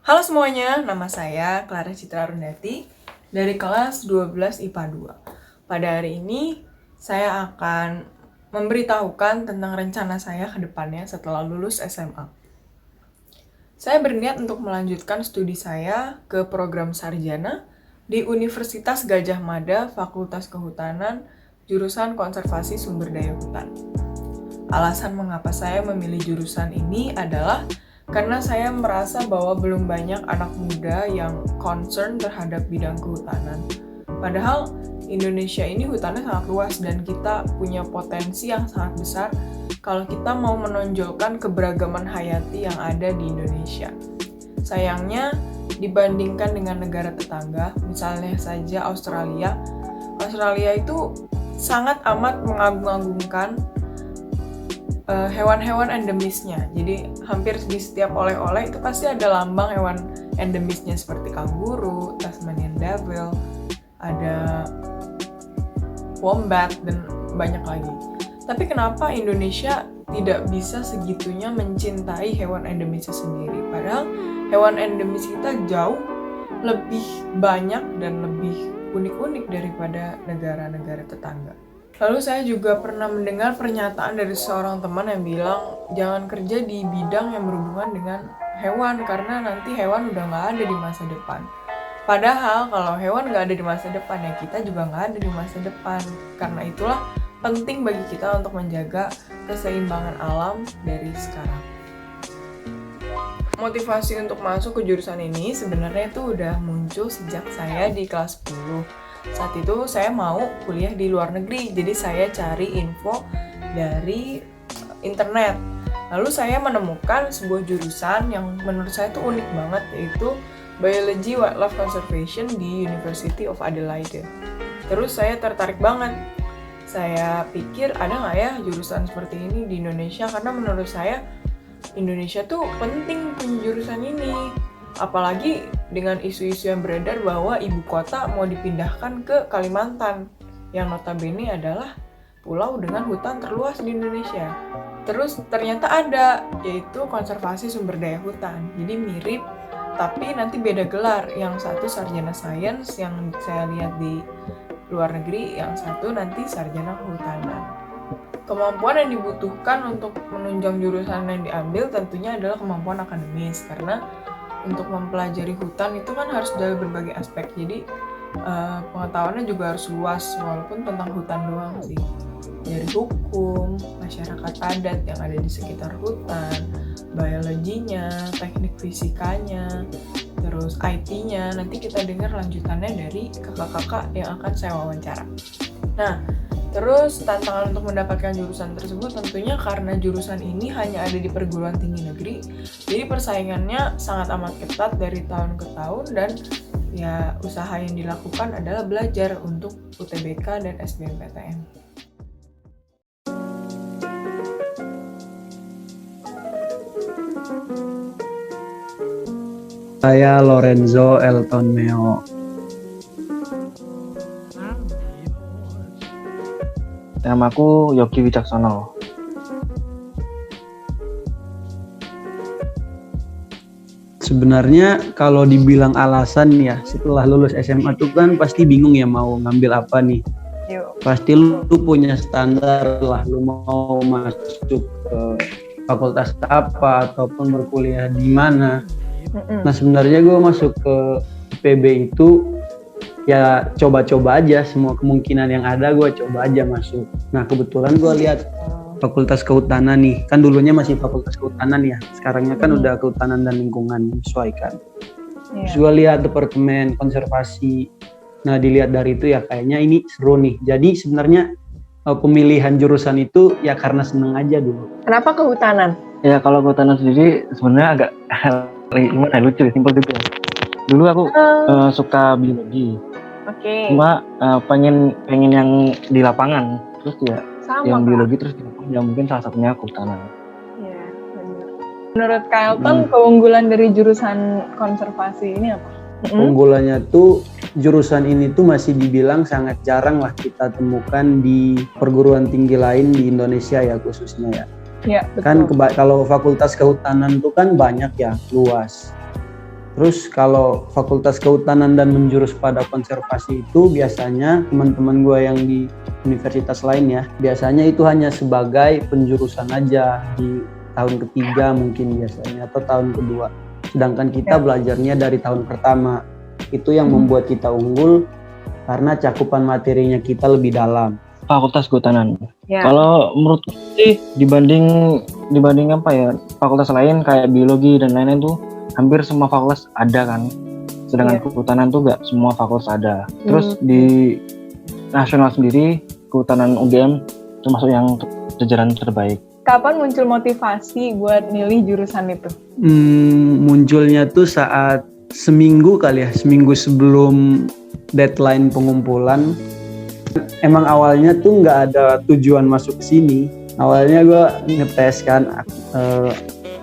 Halo semuanya, nama saya Clara Citra Rundati dari kelas 12 IPA 2. Pada hari ini, saya akan memberitahukan tentang rencana saya ke depannya setelah lulus SMA. Saya berniat untuk melanjutkan studi saya ke program sarjana di Universitas Gadjah Mada, Fakultas Kehutanan, jurusan Konservasi Sumber Daya Hutan. Alasan mengapa saya memilih jurusan ini adalah karena saya merasa bahwa belum banyak anak muda yang concern terhadap bidang kehutanan. Padahal Indonesia ini hutannya sangat luas dan kita punya potensi yang sangat besar kalau kita mau menonjolkan keberagaman hayati yang ada di Indonesia. Sayangnya, dibandingkan dengan negara tetangga, misalnya saja Australia itu sangat amat mengagung-agungkan hewan-hewan endemisnya. Jadi hampir di setiap oleh-oleh itu pasti ada lambang hewan endemisnya seperti kanguru, Tasmanian devil, ada wombat, dan banyak lagi. Tapi kenapa Indonesia tidak bisa segitunya mencintai hewan endemisnya sendiri? Padahal hewan endemis kita jauh lebih banyak dan lebih unik-unik daripada negara-negara tetangga. Lalu saya juga pernah mendengar pernyataan dari seorang teman yang bilang jangan kerja di bidang yang berhubungan dengan hewan karena nanti hewan udah nggak ada di masa depan. Padahal kalau hewan nggak ada di masa depan ya kita juga nggak ada di masa depan. Karena itulah penting bagi kita untuk menjaga keseimbangan alam dari sekarang. Motivasi untuk masuk ke jurusan ini sebenarnya itu udah muncul sejak saya di kelas 10. Saat itu saya mau kuliah di luar negeri, jadi saya cari info dari internet. Lalu saya menemukan sebuah jurusan yang menurut saya itu unik banget, yaitu Biology Wildlife Conservation di University of Adelaide. Terus saya tertarik banget. Saya pikir ada nggak ya jurusan seperti ini di Indonesia, karena menurut saya Indonesia tuh penting punya jurusan ini. Apalagi dengan isu-isu yang beredar bahwa ibu kota mau dipindahkan ke Kalimantan, yang notabene adalah pulau dengan hutan terluas di Indonesia. Terus ternyata ada, yaitu konservasi sumber daya hutan. Jadi mirip, tapi nanti beda gelar. Yang satu sarjana sains yang saya lihat di luar negeri, yang satu nanti sarjana kehutanan. Kemampuan yang dibutuhkan untuk menunjang jurusan yang diambil tentunya adalah kemampuan akademis, karena untuk mempelajari hutan itu kan harus dari berbagai aspek, jadi pengetahuannya juga harus luas, walaupun tentang hutan doang sih, dari hukum, masyarakat adat yang ada di sekitar hutan, biologinya, teknik fisikanya, terus IT-nya. Nanti kita dengar lanjutannya dari kakak-kakak yang akan saya wawancara. Nah, terus tantangan untuk mendapatkan jurusan tersebut tentunya karena jurusan ini hanya ada di perguruan tinggi negeri, jadi persaingannya sangat amat ketat dari tahun ke tahun, dan ya usaha yang dilakukan adalah belajar untuk UTBK dan SBMPTN. Saya Lorenzo Elton Meo. Namaku Yogi Wicaksono. Sebenarnya kalau dibilang alasan ya, setelah lulus SMA tuh kan pasti bingung ya mau ngambil apa nih. Pasti lu punya standar lah, lu mau masuk ke fakultas apa ataupun berkuliah di mana. Nah sebenarnya gue masuk ke IPB itu ya coba-coba aja, semua kemungkinan yang ada gue coba aja masuk. Nah kebetulan gue lihat Fakultas Kehutanan nih, kan dulunya masih Fakultas Kehutanan ya, sekarangnya kan udah Kehutanan dan Lingkungan menyesuaikan. Terus gue lihat Departemen Konservasi. Nah dilihat dari itu ya kayaknya ini seru nih. Jadi sebenarnya pemilihan jurusan itu ya karena seneng aja dulu. Kenapa kehutanan? Ya kalau kehutanan sendiri sebenarnya agak gimana lucu, simpel gitu ya. Dulu aku suka biologi. Oke. Cuma pengen yang di lapangan, terus ya Sama, yang Kak. biologi terus ya mungkin salah satunya kehutanan. Iya, benar. Menurut Kak Elton, keunggulan dari jurusan konservasi ini apa? Keunggulannya tuh jurusan ini tuh masih dibilang sangat jarang lah kita temukan di perguruan tinggi lain di Indonesia ya khususnya ya. Iya, betul. Kan kalau Fakultas Kehutanan tuh kan banyak ya, luas. Terus kalau Fakultas Kehutanan dan menjurus pada konservasi itu biasanya teman-teman gue yang di universitas lain ya, biasanya itu hanya sebagai penjurusan aja di tahun ketiga mungkin biasanya atau tahun kedua. Sedangkan kita belajarnya dari tahun pertama. Itu yang membuat kita unggul karena cakupan materinya kita lebih dalam. Fakultas Kehutanan. Ya. Kalau menurutku sih dibanding apa ya, fakultas lain kayak biologi dan lain-lain tuh hampir semua fakultas ada kan. Sedangkan kehutanan tuh gak semua fakultas ada. Terus di nasional sendiri kehutanan UGM termasuk yang jajaran terbaik. Kapan muncul motivasi buat milih jurusan itu? Munculnya tuh saat seminggu sebelum deadline pengumpulan. Emang awalnya tuh nggak ada tujuan masuk ke sini. Awalnya gue ngetes kan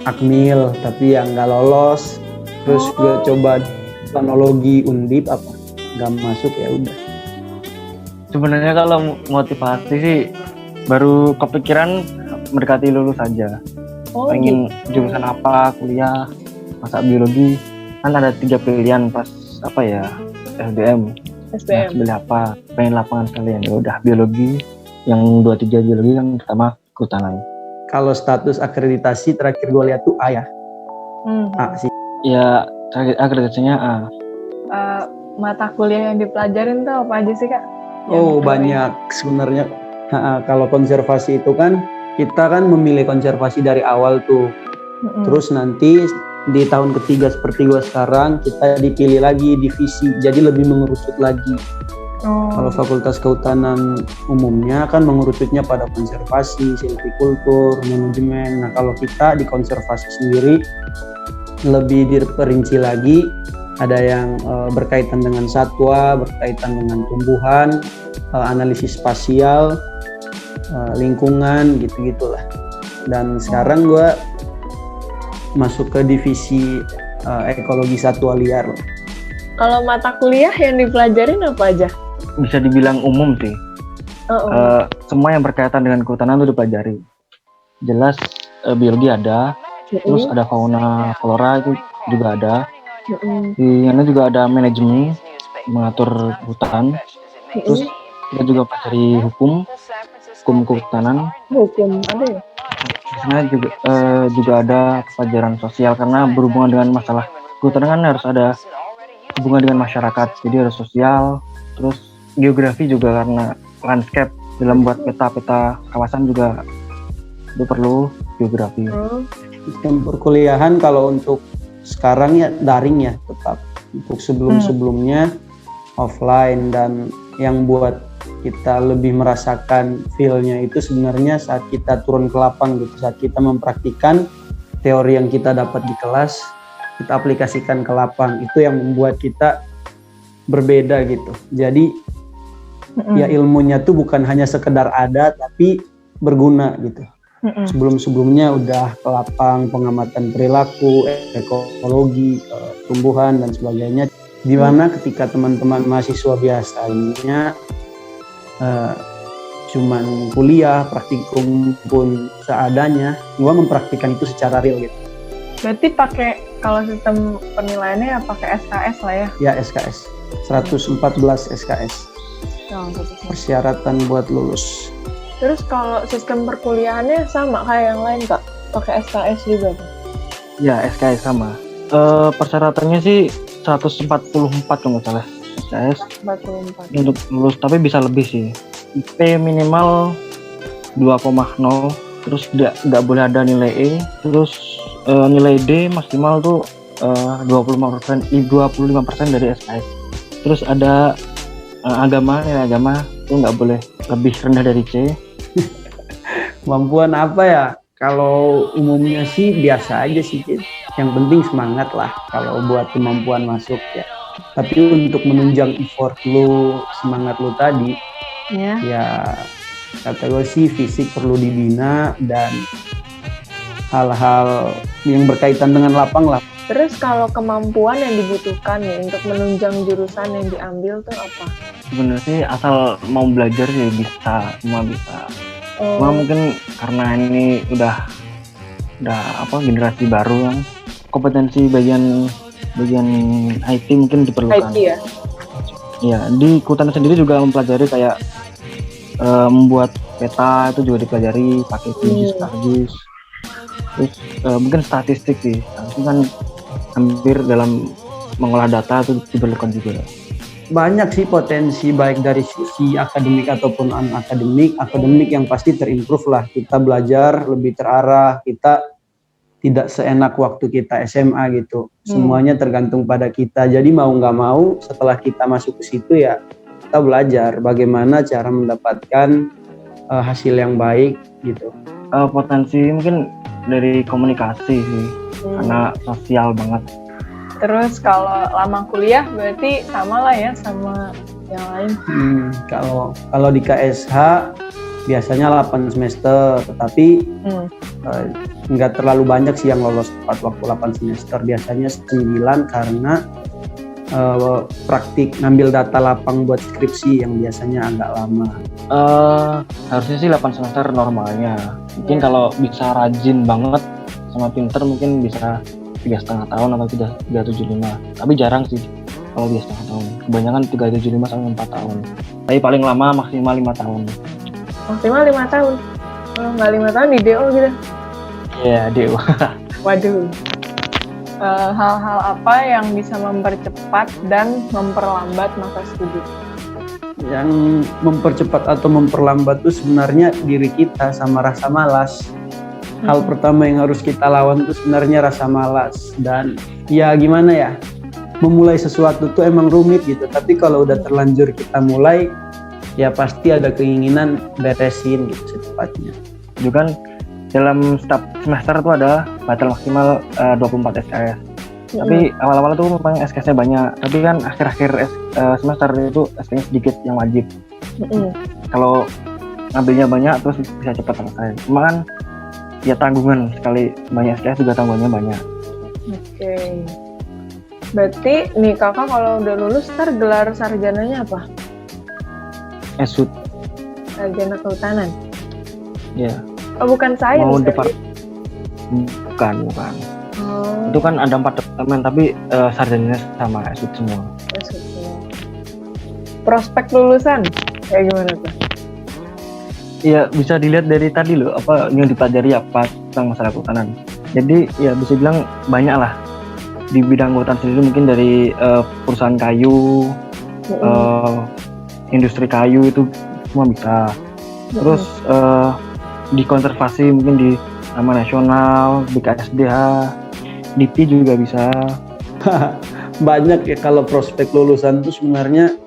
Akmil, tapi yang nggak lolos. Terus gue coba planologi Undip, nggak masuk, ya udah. Sebenarnya kalau motivasi sih baru kepikiran mendekati lulus aja. Pengen jurusan apa, kuliah, masa biologi kan ada 3 pilihan pas SBM. Nah, pilih apa? Pengen lapangan sekalian, ya udah biologi. Yang 2-3 biologi, yang pertama kehutanan. Kalau status akreditasi terakhir gue lihat tuh A ya. A sih. Ya, akreditasinya A. Mata kuliah yang dipelajarin tuh apa aja sih, Kak? Banyak sebenarnya. Kalau konservasi itu kan kita kan memilih konservasi dari awal tuh. Terus nanti di tahun ketiga seperti gue sekarang kita dipilih lagi divisi, jadi lebih mengerucut lagi. Kalau Fakultas Kehutanan umumnya kan mengerucutnya pada konservasi, silvikultur, manajemen. Nah kalau kita di konservasi sendiri lebih diperinci lagi, ada yang berkaitan dengan satwa, berkaitan dengan tumbuhan, analisis spasial, lingkungan, gitu-gitulah. Dan sekarang gue masuk ke divisi ekologi satwa liar. Kalau mata kuliah yang dipelajarin apa aja? Bisa dibilang umum sih. Semua yang berkaitan dengan kehutanan itu dipelajari. Jelas biologi ada, terus ada fauna flora itu juga ada. Di sana juga ada manajemen, mengatur hutan. Terus kita juga pelajari hukum kehutanan. Hukum ada ya? Di sana juga ada pelajaran sosial karena berhubungan dengan masalah kehutanan kan harus ada hubungan dengan masyarakat, jadi harus sosial. Terus geografi juga karena landscape dalam buat peta-peta kawasan juga itu perlu geografi. Sistem perkuliahan kalau untuk sekarang ya daring ya tetap. Untuk sebelum-sebelumnya offline, dan yang buat kita lebih merasakan feel-nya itu sebenarnya saat kita turun ke lapang gitu, saat kita mempraktikkan teori yang kita dapat di kelas, kita aplikasikan ke lapang, itu yang membuat kita berbeda gitu. Jadi ya ilmunya tuh bukan hanya sekedar ada tapi berguna gitu. Sebelum-sebelumnya udah ke lapang, pengamatan perilaku, ekologi, tumbuhan dan sebagainya. Di mana ketika teman-teman mahasiswa biasanya cuman kuliah, praktikum pun seadanya, gua mempraktikkan itu secara real gitu. Berarti kalau sistem penilaiannya pakai SKS lah ya? Ya SKS, 114 SKS. Persyaratan buat lulus. Terus kalau sistem perkuliahannya sama kayak yang lain, Kak? Pakai SKS juga tuh? Ya, SKS sama. Persyaratannya sih 144 kalau nggak salah SKS 144 untuk lulus, tapi bisa lebih sih. IP minimal 2,0, terus nggak boleh ada nilai E, terus nilai D maksimal tuh 25% dari SKS. Terus ada nilai agama tuh nggak boleh lebih rendah dari C. Kemampuan apa ya? Kalau umumnya sih biasa aja sih, yang penting semangat lah kalau buat kemampuan masuk ya. Tapi untuk menunjang effort lu, semangat lu tadi, ya kata gue sih fisik perlu dibina dan hal-hal yang berkaitan dengan lapang lah. Terus kalau kemampuan yang dibutuhkan nih untuk menunjang jurusan yang diambil tuh apa? Sebenarnya sih asal mau belajar sih semua bisa. Cuma mungkin karena ini udah generasi baru kan, kompetensi bagian bagian IT mungkin diperlukan. IT ya. Iya, di kehutanan sendiri juga mempelajari kayak membuat peta itu juga dipelajari pakai QGIS, Argis. Terus mungkin statistik sih, itu kan hampir dalam mengolah data itu diperlukan juga. Banyak sih potensi baik dari sisi akademik ataupun akademik yang pasti terimprove lah. Kita belajar lebih terarah, kita tidak seenak waktu kita SMA gitu. Semuanya tergantung pada kita. Jadi mau nggak mau setelah kita masuk ke situ ya kita belajar bagaimana cara mendapatkan hasil yang baik gitu. Potensi mungkin dari komunikasi sih, karena sosial banget. Terus kalau lama kuliah berarti sama lah ya sama yang lain. Kalau di KSH biasanya 8 semester, tetapi nggak terlalu banyak sih yang lolos tepat waktu 8 semester. Biasanya 9 karena praktik ngambil data lapang buat skripsi yang biasanya agak lama. Harusnya sih 8 semester normalnya. Mungkin kalau bisa rajin banget sama pinter mungkin bisa 3,5 tahun atau 3,75. Tapi jarang sih kalau 3,5 tahun. Kebanyakan 3,75 sampai 4 tahun. Tapi paling lama maksimal 5 tahun. Maksimal 5 tahun. Kalau nggak 5 tahun di DO gitu. Iya, DO. Waduh. Hal-hal apa yang bisa mempercepat dan memperlambat masa studi? Yang mempercepat atau memperlambat itu sebenarnya diri kita sama rasa malas. Hal pertama yang harus kita lawan itu sebenarnya rasa malas. Dan ya gimana ya, memulai sesuatu tuh emang rumit gitu. Tapi kalau udah terlanjur kita mulai, ya pasti ada keinginan beresin gitu secepatnya. Juga kan dalam setiap semester tuh ada batal maksimal 24 SKS. Tapi awal-awal tuh memang SKS-nya banyak. Tapi kan akhir-akhir semester itu SKS sedikit yang wajib. Kalau ngambilnya banyak terus bisa cepat selesai. Cuma kan ya tanggungan sekali banyak SKS juga tanggungannya banyak. Oke. Berarti nih kakak kalau udah lulus ntar gelar sarjananya apa? Esut. Sarjana kehutanan. Ya. Oh bukan sains. Mau kan? Bukan. Itu kan ada 4 departemen tapi sarjananya sama Esut semua. Esut semua. Prospek lulusan kayak gimana tuh? Iya, bisa dilihat dari tadi loh, apa yang dipelajari apa tentang masalah kehutanan. Jadi ya bisa bilang banyak lah di bidang kehutanan sendiri, mungkin dari perusahaan kayu, industri kayu itu semua bisa. Terus di konservasi mungkin di Taman Nasional, BKSDH, DIPI juga bisa. Banyak ya kalau prospek lulusan itu sebenarnya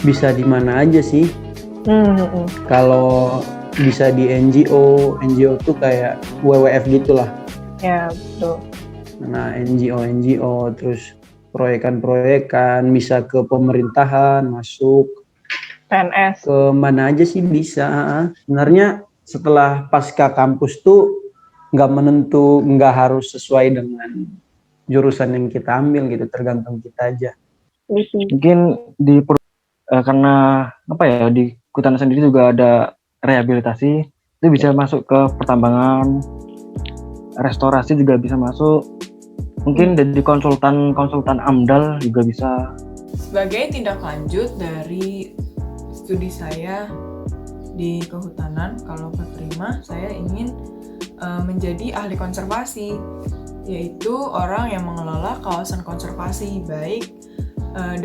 bisa di mana aja sih. Kalau bisa di NGO tuh kayak WWF gitulah. Ya betul. Nah NGO terus proyekan bisa ke pemerintahan masuk. PNS. Ke mana aja sih bisa. Sebenarnya setelah pasca kampus tuh nggak harus sesuai dengan jurusan yang kita ambil gitu, tergantung kita aja. Mungkin karena apa ya, di kehutanan sendiri juga ada rehabilitasi, itu bisa masuk ke pertambangan, restorasi juga bisa masuk, mungkin jadi konsultan AMDAL juga bisa. Sebagai tindak lanjut dari studi saya di kehutanan, kalau keterima saya ingin menjadi ahli konservasi, yaitu orang yang mengelola kawasan konservasi, baik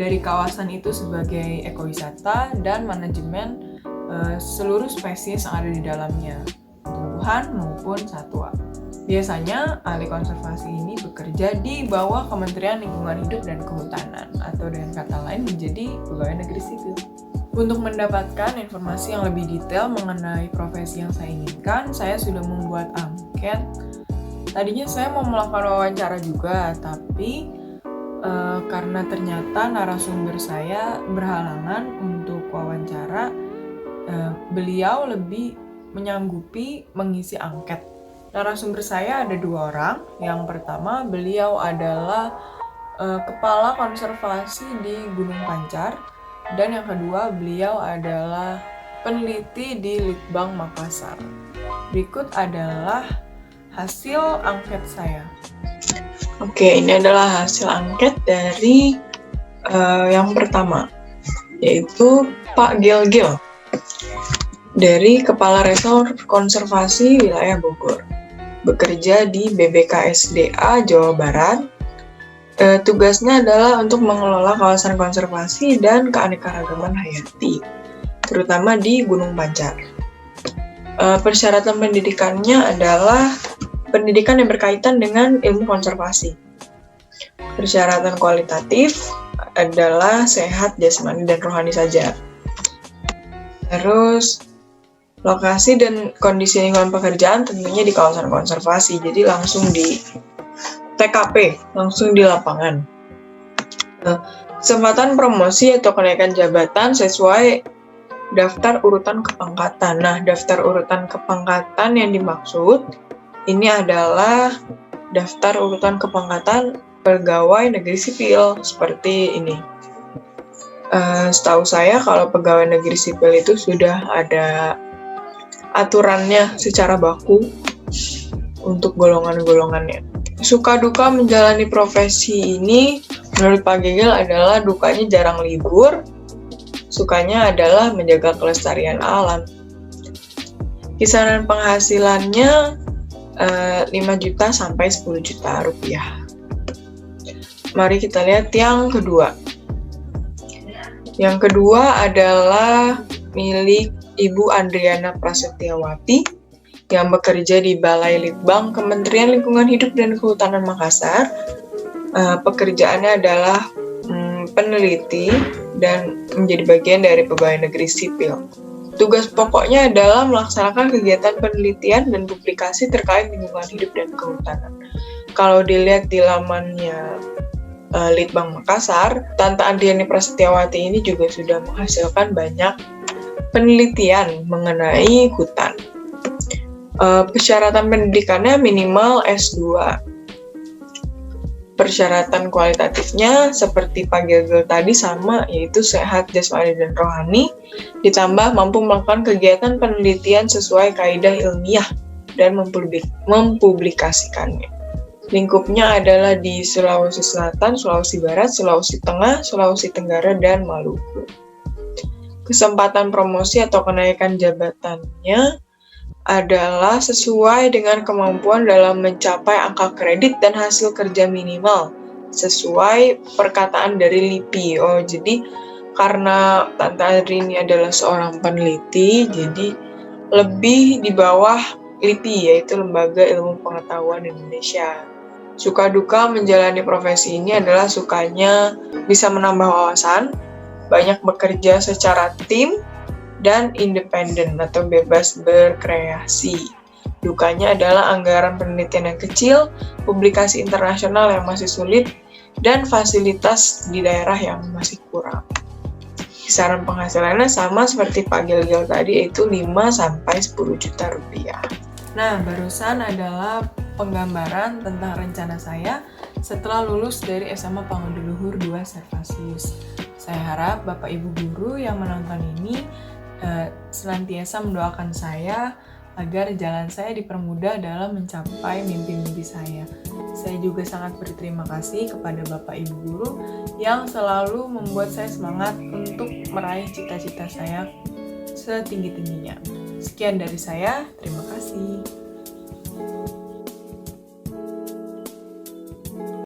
dari kawasan itu sebagai ekowisata dan manajemen seluruh spesies yang ada di dalamnya, tumbuhan maupun satwa. Biasanya ahli konservasi ini bekerja di bawah Kementerian Lingkungan Hidup dan Kehutanan, atau dengan kata lain menjadi pegawai negeri sipil. Untuk mendapatkan informasi yang lebih detail mengenai profesi yang saya inginkan, saya sudah membuat angket. Tadinya saya mau melakukan wawancara juga, tapi karena ternyata narasumber saya berhalangan untuk wawancara, beliau lebih menyanggupi mengisi angket. Narasumber saya ada 2 orang. Yang pertama, beliau adalah kepala konservasi di Gunung Pancar, dan yang kedua, beliau adalah peneliti di Litbang Makassar. Berikut adalah hasil angket saya. Oke, ini adalah hasil angket dari yang pertama, yaitu Pak Gil dari Kepala Resor Konservasi Wilayah Bogor, bekerja di BBKSDA Jawa Barat. Tugasnya adalah untuk mengelola kawasan konservasi dan keanekaragaman hayati, terutama di Gunung Pancar. Persyaratan pendidikannya adalah pendidikan yang berkaitan dengan ilmu konservasi. Persyaratan kualitatif adalah sehat jasmani dan rohani saja. Terus lokasi dan kondisi lingkungan pekerjaan tentunya di kawasan konservasi, jadi langsung di TKP, langsung di lapangan. Kesempatan promosi atau kenaikan jabatan sesuai daftar urutan kepangkatan. Nah, daftar urutan kepangkatan yang dimaksud ini adalah daftar urutan kepangkatan pegawai negeri sipil seperti ini. Setahu saya kalau pegawai negeri sipil itu sudah ada aturannya secara baku untuk golongan-golongannya. Suka duka menjalani profesi ini menurut Pak Gegel adalah dukanya jarang libur, sukanya adalah menjaga kelestarian alam. Kisaran penghasilannya 5 juta sampai 10 juta rupiah. Mari kita lihat yang kedua. Yang kedua adalah milik Ibu Andriana Prasetyawati yang bekerja di Balai Litbang Kementerian Lingkungan Hidup dan Kehutanan Makassar. Pekerjaannya adalah peneliti dan menjadi bagian dari pegawai negeri sipil. Tugas pokoknya adalah melaksanakan kegiatan penelitian dan publikasi terkait lingkungan hidup dan kehutanan. Kalau dilihat di lamannya Litbang Makassar, Tante Andriani Prasetyawati ini juga sudah menghasilkan banyak penelitian mengenai hutan. Persyaratan pendidikannya minimal S2. Persyaratan kualitatifnya seperti Pak Gilgil tadi sama, yaitu sehat jasmani dan rohani, ditambah mampu melakukan kegiatan penelitian sesuai kaidah ilmiah dan mempublikasikannya. Lingkupnya adalah di Sulawesi Selatan, Sulawesi Barat, Sulawesi Tengah, Sulawesi Tenggara, dan Maluku. Kesempatan promosi atau kenaikan jabatannya adalah sesuai dengan kemampuan dalam mencapai angka kredit dan hasil kerja minimal sesuai perkataan dari LIPI. Jadi karena Tante Adri ini adalah seorang peneliti, jadi lebih di bawah LIPI, yaitu Lembaga Ilmu Pengetahuan Indonesia. Suka duka menjalani profesi ini adalah sukanya bisa menambah wawasan, banyak bekerja secara tim, dan independen atau bebas berkreasi. Dukanya adalah anggaran penelitian yang kecil, publikasi internasional yang masih sulit, dan fasilitas di daerah yang masih kurang. Kisaran penghasilannya sama seperti Pak Gilgil tadi, yaitu 5-10 juta rupiah. Nah, barusan adalah penggambaran tentang rencana saya setelah lulus dari SMA Pangandaluhur 2 Servasius. Saya harap Bapak Ibu guru yang menonton ini senantiasa mendoakan saya agar jalan saya dipermudah dalam mencapai mimpi-mimpi saya. Saya juga sangat berterima kasih kepada Bapak Ibu guru yang selalu membuat saya semangat untuk meraih cita-cita saya setinggi-tingginya. Sekian dari saya, terima kasih.